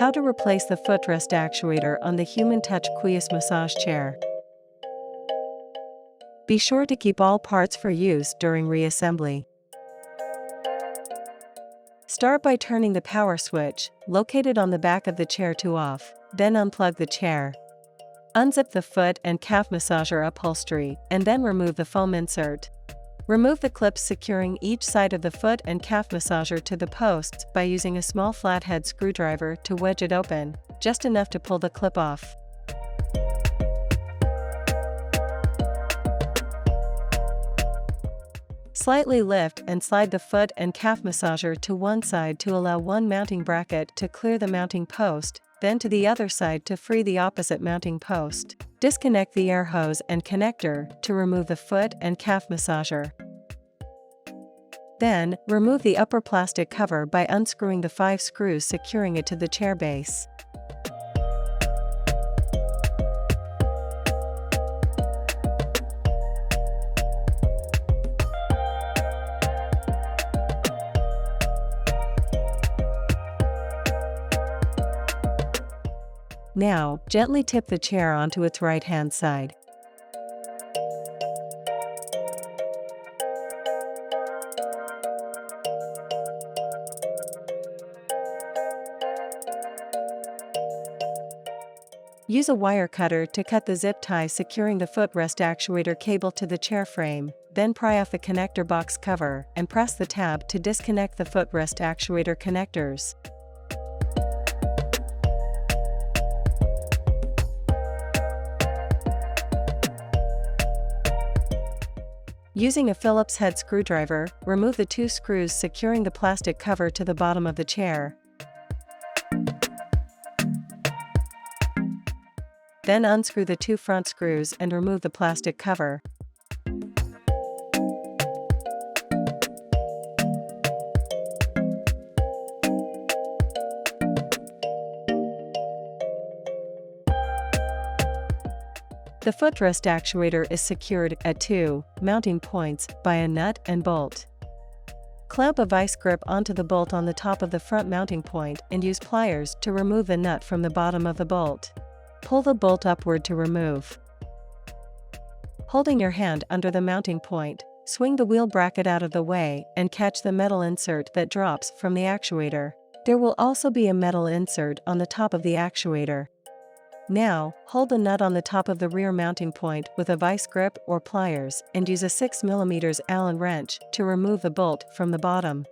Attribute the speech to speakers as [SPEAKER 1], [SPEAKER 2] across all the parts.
[SPEAKER 1] How to replace the footrest actuator on the Human Touch Quies massage chair. Be sure to keep all parts for use during reassembly. Start by turning the power switch, located on the back of the chair, to off, then unplug the chair. Unzip the foot and calf massager upholstery, and then remove the foam insert. Remove the clips securing each side of the foot and calf massager to the posts by using a small flathead screwdriver to wedge it open, just enough to pull the clip off. Slightly lift and slide the foot and calf massager to one side to allow one mounting bracket to clear the mounting post, then to the other side to free the opposite mounting post. Disconnect the air hose and connector to remove the foot and calf massager. Then, remove the upper plastic cover by unscrewing the 5 screws securing it to the chair base. Now, gently tip the chair onto its right-hand side. Use a wire cutter to cut the zip tie securing the footrest actuator cable to the chair frame, then pry off the connector box cover and press the tab to disconnect the footrest actuator connectors. Using a Phillips head screwdriver, remove the 2 screws securing the plastic cover to the bottom of the chair. Then unscrew the 2 front screws and remove the plastic cover. The footrest actuator is secured at 2 mounting points by a nut and bolt. Clamp a vice grip onto the bolt on the top of the front mounting point and use pliers to remove the nut from the bottom of the bolt. Pull the bolt upward to remove. Holding your hand under the mounting point, swing the wheel bracket out of the way and catch the metal insert that drops from the actuator. There will also be a metal insert on the top of the actuator. Now, hold the nut on the top of the rear mounting point with a vice grip or pliers and use a 6 mm Allen wrench to remove the bolt from the bottom.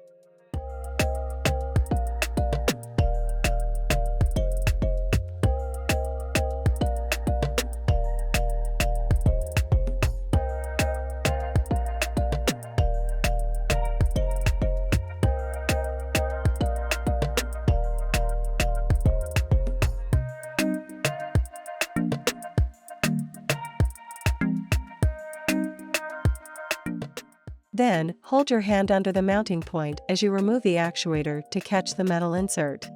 [SPEAKER 1] Then, hold your hand under the mounting point as you remove the actuator to catch the metal insert.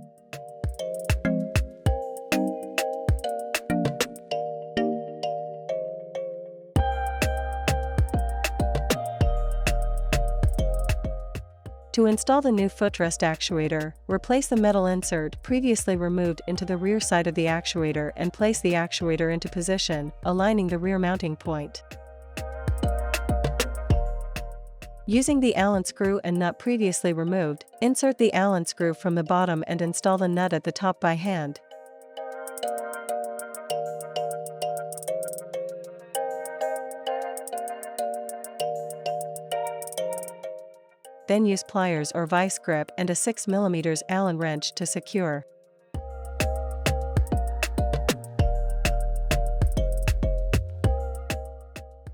[SPEAKER 1] To install the new footrest actuator, replace the metal insert previously removed into the rear side of the actuator and place the actuator into position, aligning the rear mounting point. Using the Allen screw and nut previously removed, insert the Allen screw from the bottom and install the nut at the top by hand. Then use pliers or vice grip and a 6 mm Allen wrench to secure.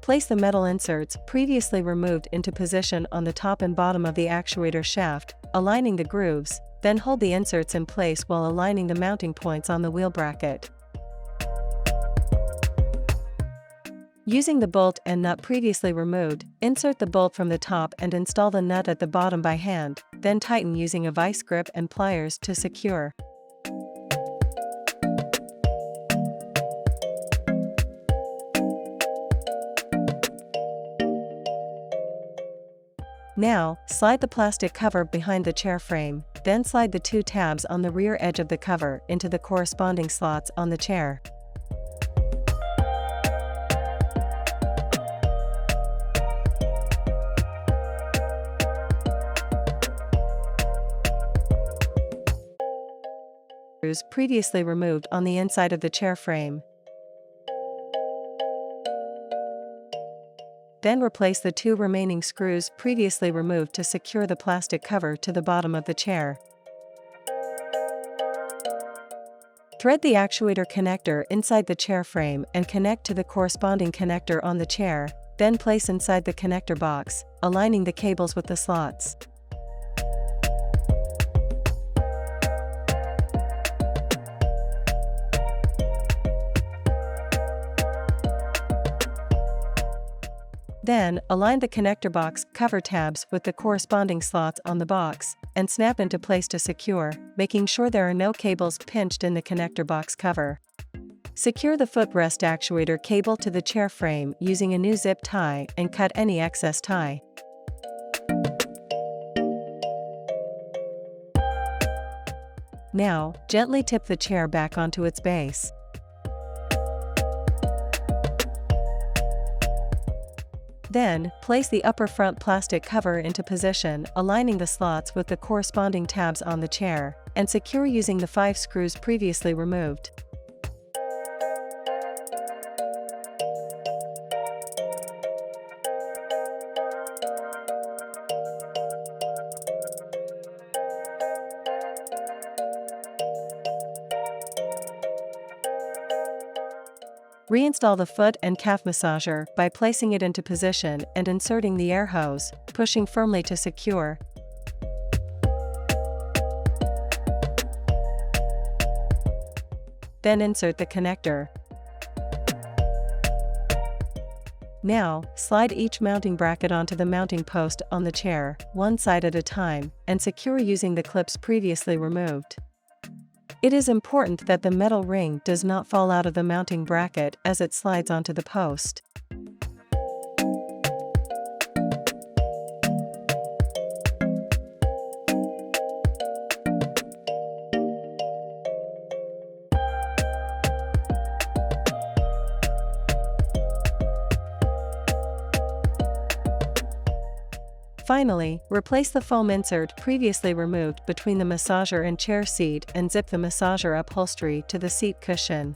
[SPEAKER 1] Place the metal inserts previously removed into position on the top and bottom of the actuator shaft, aligning the grooves, then hold the inserts in place while aligning the mounting points on the wheel bracket. Using the bolt and nut previously removed, insert the bolt from the top and install the nut at the bottom by hand, then tighten using a vice grip and pliers to secure. Now, slide the plastic cover behind the chair frame. Then slide the two tabs on the rear edge of the cover into the corresponding slots on the chair. Screws previously removed on the inside of the chair frame. Then replace the two remaining screws previously removed to secure the plastic cover to the bottom of the chair. Thread the actuator connector inside the chair frame and connect to the corresponding connector on the chair, then place inside the connector box, aligning the cables with the slots. Then, align the connector box cover tabs with the corresponding slots on the box, and snap into place to secure, making sure there are no cables pinched in the connector box cover. Secure the footrest actuator cable to the chair frame using a new zip tie and cut any excess tie. Now, gently tip the chair back onto its base. Then, place the upper front plastic cover into position, aligning the slots with the corresponding tabs on the chair, and secure using the 5 screws previously removed. Reinstall the foot and calf massager by placing it into position and inserting the air hose, pushing firmly to secure. Then insert the connector. Now, slide each mounting bracket onto the mounting post on the chair, one side at a time, and secure using the clips previously removed. It is important that the metal ring does not fall out of the mounting bracket as it slides onto the post. Finally, replace the foam insert previously removed between the massager and chair seat and zip the massager upholstery to the seat cushion.